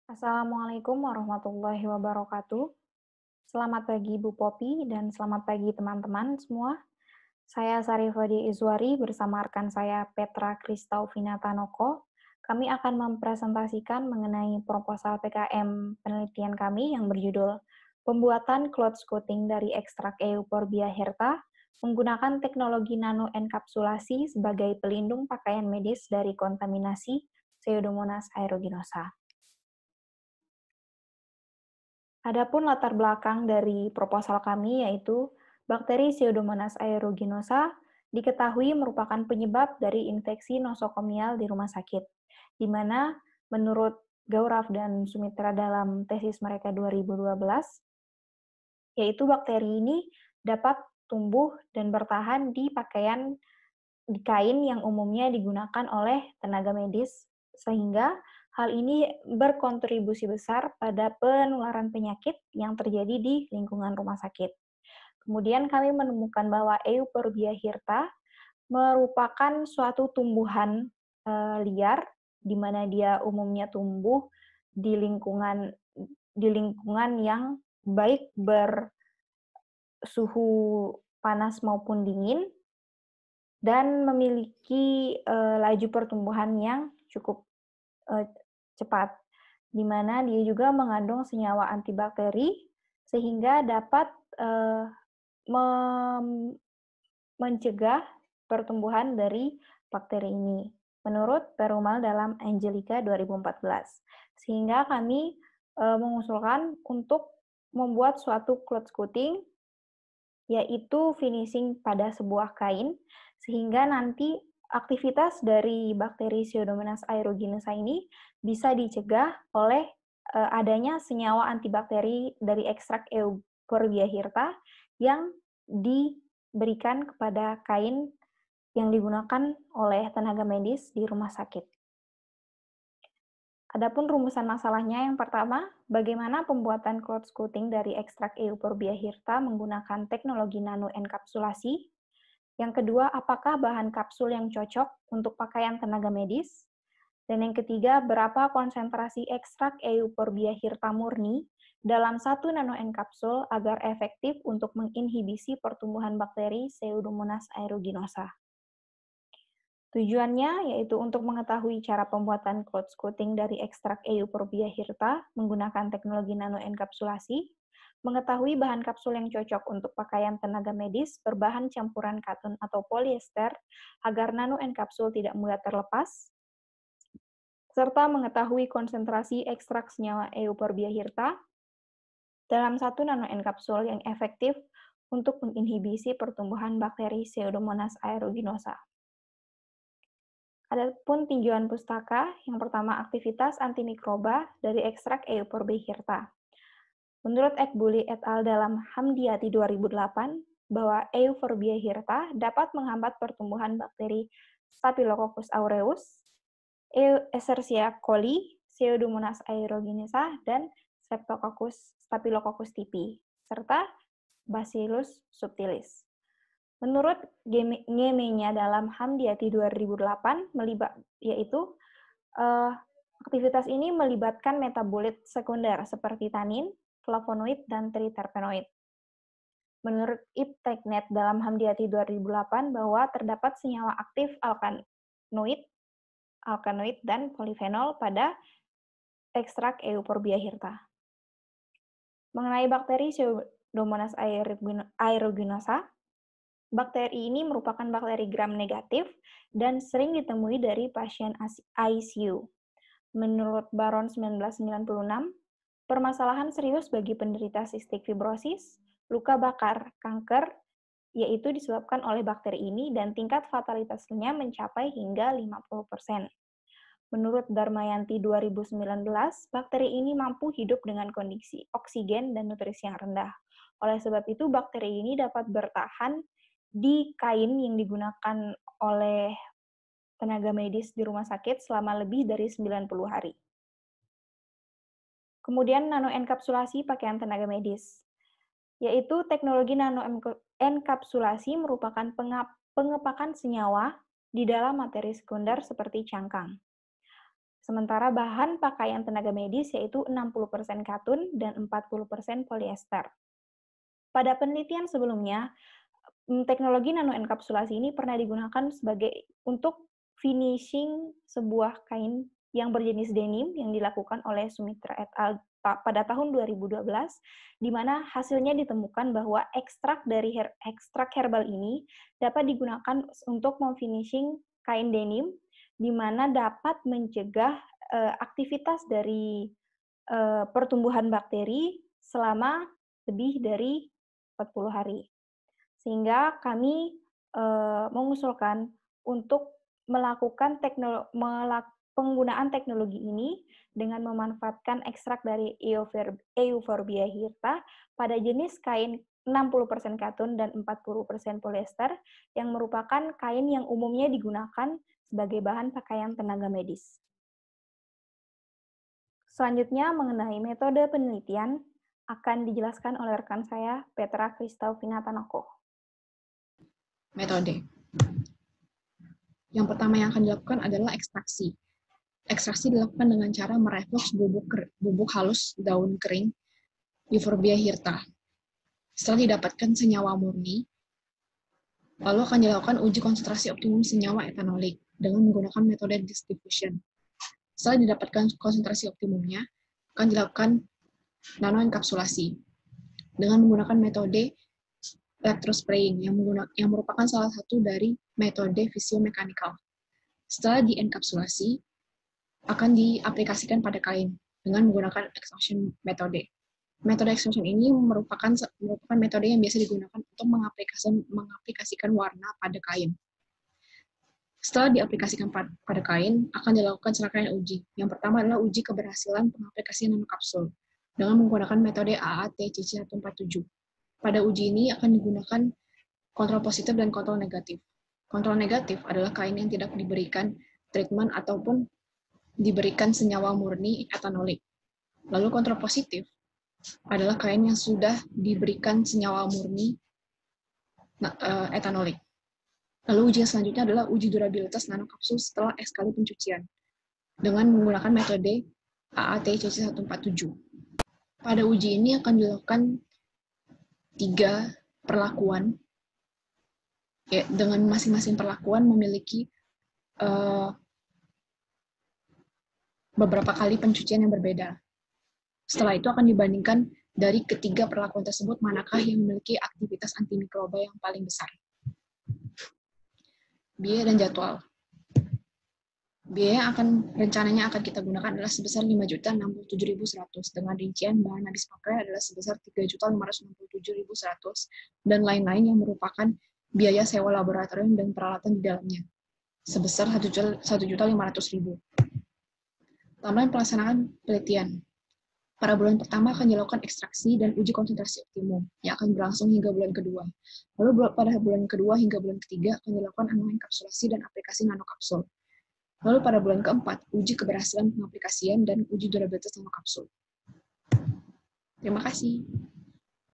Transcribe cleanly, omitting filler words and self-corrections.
Assalamualaikum warahmatullahi wabarakatuh. Selamat pagi Bu Popi dan selamat pagi teman-teman semua. Saya Sarifadi Izwari bersama rekan saya Petra Kristaufina Tanoko. Kami akan mempresentasikan mengenai proposal PKM penelitian kami yang berjudul Pembuatan Cloud Coating dari ekstrak Euphorbia hirta menggunakan teknologi nanoenkapsulasi sebagai pelindung pakaian medis dari kontaminasi Pseudomonas aeruginosa. Adapun latar belakang dari proposal kami yaitu bakteri Pseudomonas aeruginosa diketahui merupakan penyebab dari infeksi nosokomial di rumah sakit, di mana menurut Gaurav dan Sumitra dalam tesis mereka 2012, yaitu bakteri ini dapat tumbuh dan bertahan di kain yang umumnya digunakan oleh tenaga medis, sehingga hal ini berkontribusi besar pada penularan penyakit yang terjadi di lingkungan rumah sakit. Kemudian kami menemukan bahwa Euphorbia hirta merupakan suatu tumbuhan liar, di mana dia umumnya tumbuh di lingkungan yang baik bersuhu panas maupun dingin, dan memiliki laju pertumbuhan yang cukup cepat, di mana dia juga mengandung senyawa antibakteri sehingga dapat mencegah pertumbuhan dari bakteri ini, menurut Perumal dalam Angelica 2014. Sehingga kami mengusulkan untuk membuat suatu cloth coating, yaitu finishing pada sebuah kain, sehingga nanti aktivitas dari bakteri Pseudomonas aeruginosa ini bisa dicegah oleh adanya senyawa antibakteri dari ekstrak Euphorbia hirta yang diberikan kepada kain yang digunakan oleh tenaga medis di rumah sakit. Adapun rumusan masalahnya yang pertama, bagaimana pembuatan cloth coating dari ekstrak Euphorbia hirta menggunakan teknologi nanoenkapsulasi. Yang kedua, apakah bahan kapsul yang cocok untuk pakaian tenaga medis? Dan yang ketiga, berapa konsentrasi ekstrak Euphorbia hirta murni dalam 1 nanoenkapsul agar efektif untuk menginhibisi pertumbuhan bakteri Pseudomonas aeruginosa. Tujuannya yaitu untuk mengetahui cara pembuatan cloth coating dari ekstrak Euphorbia hirta menggunakan teknologi nanoenkapsulasi, mengetahui bahan kapsul yang cocok untuk pakaian tenaga medis berbahan campuran katun atau polyester agar nanoenkapsul tidak mudah terlepas, serta mengetahui konsentrasi ekstrak senyawa Euphorbia hirta dalam 1 nanoenkapsul yang efektif untuk menginhibisi pertumbuhan bakteri Pseudomonas aeruginosa. Adapun tinjauan pustaka, yang pertama aktivitas antimikroba dari ekstrak Euphorbia hirta. Menurut Ekbuli et al. Dalam Hamdiati 2008, bahwa Euphorbia hirta dapat menghambat pertumbuhan bakteri Staphylococcus aureus, Escherichia coli, Pseudomonas aeruginosa, dan Staphylococcus tipi, serta Bacillus subtilis. Menurut Gemenya dalam Hamdiati 2008, yaitu aktivitas ini melibatkan metabolit sekunder seperti tanin, flavonoid, dan triterpenoid. Menurut Ipteknet dalam Hamdiati 2008 bahwa terdapat senyawa aktif alkanoid, dan polifenol pada ekstrak Euphorbia hirta. Mengenai bakteri Pseudomonas aeruginosa, bakteri ini merupakan bakteri gram negatif dan sering ditemui dari pasien ICU. Menurut Baron 1996, permasalahan serius bagi penderita sistik fibrosis, luka bakar, kanker, yaitu disebabkan oleh bakteri ini dan tingkat fatalitasnya mencapai hingga 50%. Menurut Darmayanti 2019, bakteri ini mampu hidup dengan kondisi oksigen dan nutrisi yang rendah. Oleh sebab itu, bakteri ini dapat bertahan di kain yang digunakan oleh tenaga medis di rumah sakit selama lebih dari 90 hari. Kemudian nanoenkapsulasi pakaian tenaga medis, yaitu teknologi nanoenkapsulasi merupakan pengepakan senyawa di dalam materi sekunder seperti cangkang. Sementara bahan pakaian tenaga medis yaitu 60% katun dan 40% polyester. Pada penelitian sebelumnya, teknologi nanoenkapsulasi ini pernah digunakan untuk finishing sebuah kain yang berjenis denim yang dilakukan oleh Sumitra et al. Pada tahun 2012, di mana hasilnya ditemukan bahwa ekstrak herbal ini dapat digunakan untuk memfinishing kain denim, di mana dapat mencegah aktivitas dari pertumbuhan bakteri selama lebih dari 40 hari. Sehingga kami mengusulkan untuk melakukan penggunaan teknologi ini dengan memanfaatkan ekstrak dari Euphorbia hirta pada jenis kain 60% katun dan 40% polyester yang merupakan kain yang umumnya digunakan sebagai bahan pakaian tenaga medis. Selanjutnya mengenai metode penelitian akan dijelaskan oleh rekan saya, Petra Kristaufina Tanoko. Metode. Yang pertama yang akan dilakukan adalah ekstraksi. Ekstraksi dilakukan dengan cara mereflux bubuk halus daun kering Euphorbia hirta. Setelah didapatkan senyawa murni, lalu akan dilakukan uji konsentrasi optimum senyawa etanolik dengan menggunakan metode distribution. Setelah didapatkan konsentrasi optimumnya, akan dilakukan nanoenkapsulasi dengan menggunakan metode electrospraying yang merupakan salah satu dari metode fisiomekanikal. Setelah dienkapsulasi, akan diaplikasikan pada kain dengan menggunakan extrusion metode. Metode extrusion ini merupakan metode yang biasa digunakan untuk mengaplikasikan warna pada kain. Setelah diaplikasikan pada kain, akan dilakukan serangkaian uji. Yang pertama adalah uji keberhasilan pengaplikasian nanokapsul dengan menggunakan metode AAT-CC147. Pada uji ini akan digunakan kontrol positif dan kontrol negatif. Kontrol negatif adalah kain yang tidak diberikan treatment ataupun diberikan senyawa murni etanolik. Lalu kontrol positif adalah kain yang sudah diberikan senyawa murni etanolik. Lalu uji selanjutnya adalah uji durabilitas nanokapsul setelah X kali pencucian dengan menggunakan metode AAT-CC147. Pada uji ini akan dilakukan 3 perlakuan, ya, dengan masing-masing perlakuan memiliki beberapa kali pencucian yang berbeda. Setelah itu akan dibandingkan dari ketiga perlakuan tersebut manakah yang memiliki aktivitas antimikroba yang paling besar. Biaya dan jadwal. Biaya yang rencananya akan kita gunakan adalah sebesar 5.067.100 dengan rincian bahan habis pakai adalah sebesar 3.567.100 dan lain-lain yang merupakan biaya sewa laboratorium dan peralatan di dalamnya sebesar 1.500.000. Timeline pelaksanaan penelitian. Pada bulan pertama akan dilakukan ekstraksi dan uji konsentrasi optimum yang akan berlangsung hingga bulan kedua. Lalu pada bulan kedua hingga bulan ketiga akan dilakukan nanoenkapsulasi dan aplikasi nanokapsul. Lalu pada bulan keempat, uji keberhasilan pengaplikasian dan uji durabilitas nanokapsul. Terima kasih.